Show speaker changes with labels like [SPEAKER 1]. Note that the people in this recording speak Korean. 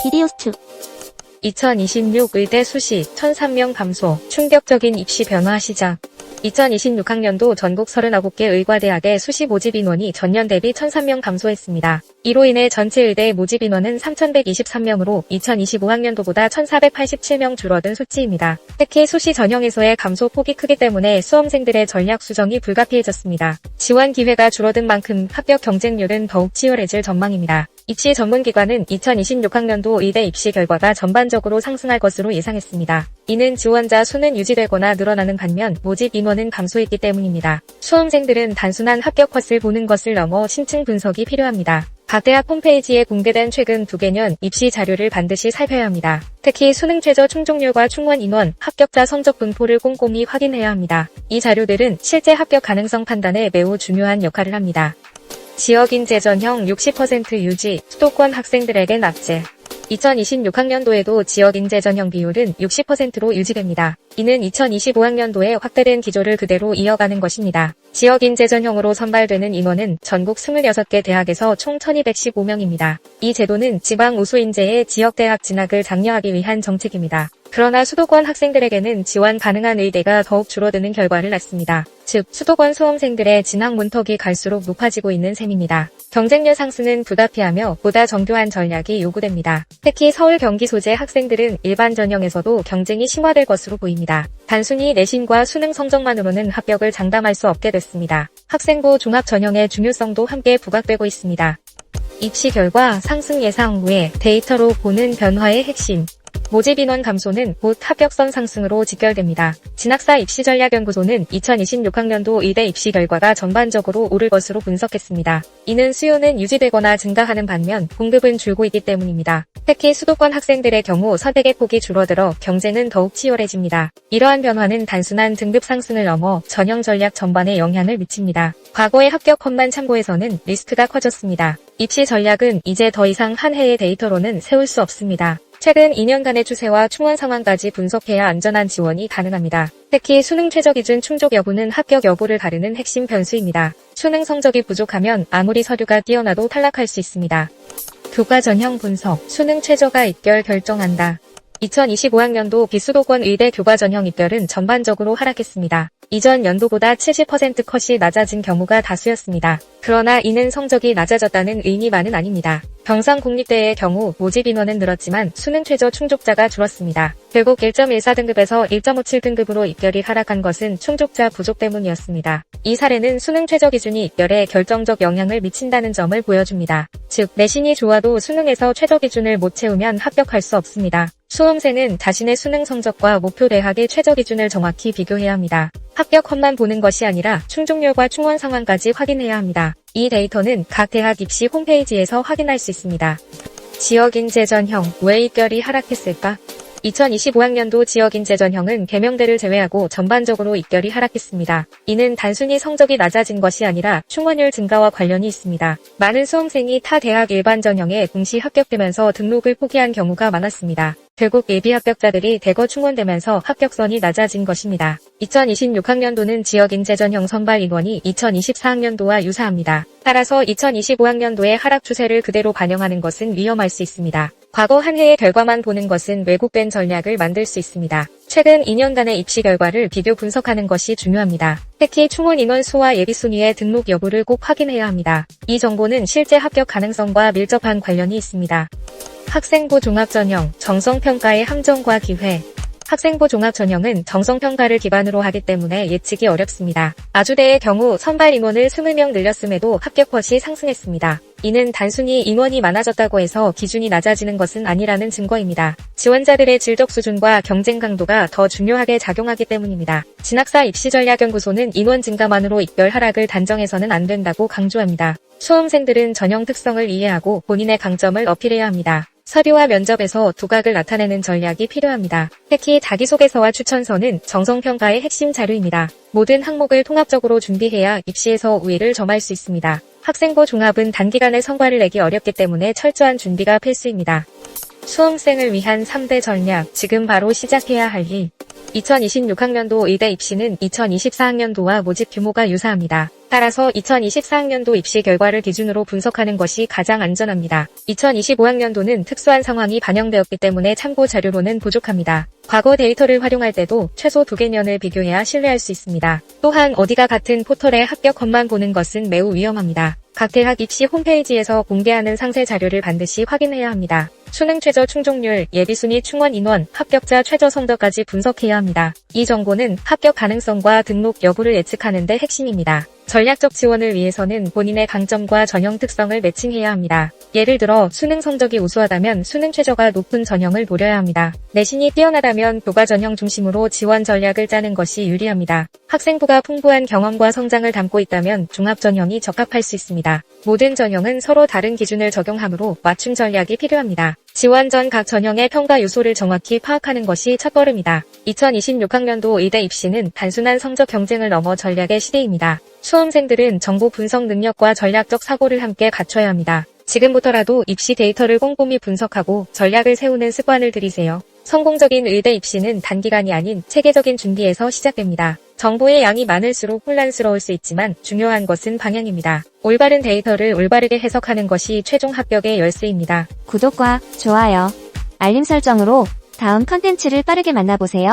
[SPEAKER 1] 비디오스튜
[SPEAKER 2] 2026 의대 수시 1,003명 감소, 충격적인 입시 변화 시작. 2026학년도 전국 39개 의과대학의 수시 모집 인원이 전년 대비 1,003명 감소했습니다. 이로 인해 전체 의대 모집 인원은 3,123명으로 2025학년도보다 1,487명 줄어든 수치입니다. 특히 수시 전형에서의 감소 폭이 크기 때문에 수험생들의 전략 수정이 불가피해졌습니다. 지원 기회가 줄어든 만큼 합격 경쟁률은 더욱 치열해질 전망입니다. 입시 전문기관은 2026학년도 의대 입시 결과가 전반적으로 상승할 것으로 예상했습니다. 이는 지원자 수는 유지되거나 늘어나는 반면 모집 인원은 감소했기 때문입니다. 수험생들은 단순한 합격 컷을 보는 것을 넘어 심층 분석이 필요합니다. 각 대학 홈페이지에 공개된 최근 2개년 입시 자료를 반드시 살펴야 합니다. 특히 수능 최저 충족률과 충원 인원, 합격자 성적 분포를 꼼꼼히 확인해야 합니다. 이 자료들은 실제 합격 가능성 판단에 매우 중요한 역할을 합니다. 지역인재 전형 60% 유지, 수도권 학생들에게 낙제. 2026학년도에도 지역인재 전형 비율은 60%로 유지됩니다. 이는 2025학년도에 확대된 기조를 그대로 이어가는 것입니다. 지역인재 전형으로 선발되는 인원은 전국 26개 대학에서 총 1,215명입니다. 이 제도는 지방 우수 인재의 지역대학 진학을 장려하기 위한 정책입니다. 그러나 수도권 학생들에게는 지원 가능한 의대가 더욱 줄어드는 결과를 낳습니다. 즉, 수도권 수험생들의 진학 문턱이 갈수록 높아지고 있는 셈입니다. 경쟁력 상승은 불가피하며 보다 정교한 전략이 요구됩니다. 특히 서울 경기 소재 학생들은 일반 전형에서도 경쟁이 심화될 것으로 보입니다. 단순히 내신과 수능 성적만으로는 합격을 장담할 수 없게 됐습니다. 학생부 종합 전형의 중요성도 함께 부각되고 있습니다. 입시 결과 상승 예상 후에 데이터로 보는 변화의 핵심. 모집 인원 감소는 곧 합격선 상승으로 직결됩니다. 진학사 입시전략연구소는 2026학년도 의대 입시 결과가 전반적으로 오를 것으로 분석했습니다. 이는 수요는 유지되거나 증가하는 반면 공급은 줄고 있기 때문입니다. 특히 수도권 학생들의 경우 선택의 폭이 줄어들어 경쟁은 더욱 치열해집니다. 이러한 변화는 단순한 등급 상승을 넘어 전형 전략 전반에 영향을 미칩니다. 과거의 합격 컷만 참고해서는 리스크가 커졌습니다. 입시 전략은 이제 더 이상 한 해의 데이터로는 세울 수 없습니다. 최근 2년간의 추세와 충원 상황까지 분석해야 안전한 지원이 가능합니다. 특히 수능 최저 기준 충족 여부는 합격 여부를 가르는 핵심 변수입니다. 수능 성적이 부족하면 아무리 서류가 뛰어나도 탈락할 수 있습니다. 교과 전형 분석, 수능 최저가 입결 결정한다. 2025학년도 비수도권 의대 교과 전형 입결은 전반적으로 하락했습니다. 이전 연도보다 70% 컷이 낮아진 경우가 다수였습니다. 그러나 이는 성적이 낮아졌다는 의미만은 아닙니다. 경상국립대의 경우 모집 인원은 늘었지만 수능 최저 충족자가 줄었습니다. 결국 1.14등급에서 1.57등급으로 입결이 하락한 것은 충족자 부족 때문이었습니다. 이 사례는 수능 최저 기준이 입결에 결정적 영향을 미친다는 점을 보여줍니다. 즉, 내신이 좋아도 수능에서 최저 기준을 못 채우면 합격할 수 없습니다. 수험생은 자신의 수능 성적과 목표 대학의 최저 기준을 정확히 비교해야 합니다. 합격 컷만 보는 것이 아니라 충족률과 충원 상황까지 확인해야 합니다. 이 데이터는 각 대학 입시 홈페이지에서 확인할 수 있습니다. 지역인재 전형, 왜 입결이 하락했을까? 2025학년도 지역인재 전형은 개명대를 제외하고 전반적으로 입결이 하락했습니다. 이는 단순히 성적이 낮아진 것이 아니라 충원율 증가와 관련이 있습니다. 많은 수험생이 타 대학 일반 전형에 동시 합격되면서 등록을 포기한 경우가 많았습니다. 결국 예비 합격자들이 대거 충원되면서 합격선이 낮아진 것입니다. 2026학년도는 지역인재 전형 선발 인원이 2024학년도와 유사합니다. 따라서 2025학년도의 하락 추세를 그대로 반영하는 것은 위험할 수 있습니다. 과거 한 해의 결과만 보는 것은 왜곡된 전략을 만들 수 있습니다. 최근 2년간의 입시 결과를 비교 분석하는 것이 중요합니다. 특히 충원 인원 수와 예비 순위의 등록 여부를 꼭 확인해야 합니다. 이 정보는 실제 합격 가능성과 밀접한 관련이 있습니다. 학생부 종합전형, 정성평가의 함정과 기회. 학생부 종합전형은 정성평가를 기반으로 하기 때문에 예측이 어렵습니다. 아주대의 경우 선발 인원을 20명 늘렸음에도 합격 컷이 상승했습니다. 이는 단순히 인원이 많아졌다고 해서 기준이 낮아지는 것은 아니라는 증거입니다. 지원자들의 질적 수준과 경쟁 강도가 더 중요하게 작용하기 때문입니다. 진학사 입시전략연구소는 인원 증가만으로 입결 하락을 단정해서는 안 된다고 강조합니다. 수험생들은 전형 특성을 이해하고 본인의 강점을 어필해야 합니다. 서류와 면접에서 두각을 나타내는 전략이 필요합니다. 특히 자기소개서와 추천서는 정성평가의 핵심 자료입니다. 모든 항목을 통합적으로 준비해야 입시에서 우위를 점할 수 있습니다. 학생부 종합은 단기간에 성과를 내기 어렵기 때문에 철저한 준비가 필수입니다. 수험생을 위한 3대 전략, 지금 바로 시작해야 할 일. 2026학년도 의대 입시는 2024학년도와 모집 규모가 유사합니다. 따라서 2024학년도 입시 결과를 기준으로 분석하는 것이 가장 안전합니다. 2025학년도는 특수한 상황이 반영되었기 때문에 참고 자료로는 부족합니다. 과거 데이터를 활용할 때도 최소 2개년을 비교해야 신뢰할 수 있습니다. 또한 어디가 같은 포털의 합격컷만 보는 것은 매우 위험합니다. 각 대학 입시 홈페이지에서 공개하는 상세 자료를 반드시 확인해야 합니다. 수능 최저 충족률, 예비순위 충원 인원, 합격자 최저 성적까지 분석해야 합니다. 이 정보는 합격 가능성과 등록 여부를 예측하는 데 핵심입니다. 전략적 지원을 위해서는 본인의 강점과 전형 특성을 매칭해야 합니다. 예를 들어 수능 성적이 우수하다면 수능 최저가 높은 전형을 노려야 합니다. 내신이 뛰어나다면 교과 전형 중심으로 지원 전략을 짜는 것이 유리합니다. 학생부가 풍부한 경험과 성장을 담고 있다면 종합 전형이 적합할 수 있습니다. 모든 전형은 서로 다른 기준을 적용하므로 맞춤 전략이 필요합니다. 지원 전 각 전형의 평가 요소를 정확히 파악하는 것이 첫걸음이다. 2026학년도 의대 입시는 단순한 성적 경쟁을 넘어 전략의 시대입니다. 수험생들은 정보 분석 능력과 전략적 사고를 함께 갖춰야 합니다. 지금부터라도 입시 데이터를 꼼꼼히 분석하고 전략을 세우는 습관을 들이세요. 성공적인 의대 입시는 단기간이 아닌 체계적인 준비에서 시작됩니다. 정보의 양이 많을수록 혼란스러울 수 있지만 중요한 것은 방향입니다. 올바른 데이터를 올바르게 해석하는 것이 최종 합격의 열쇠입니다.
[SPEAKER 1] 구독과 좋아요, 알림 설정으로 다음 컨텐츠를 빠르게 만나보세요.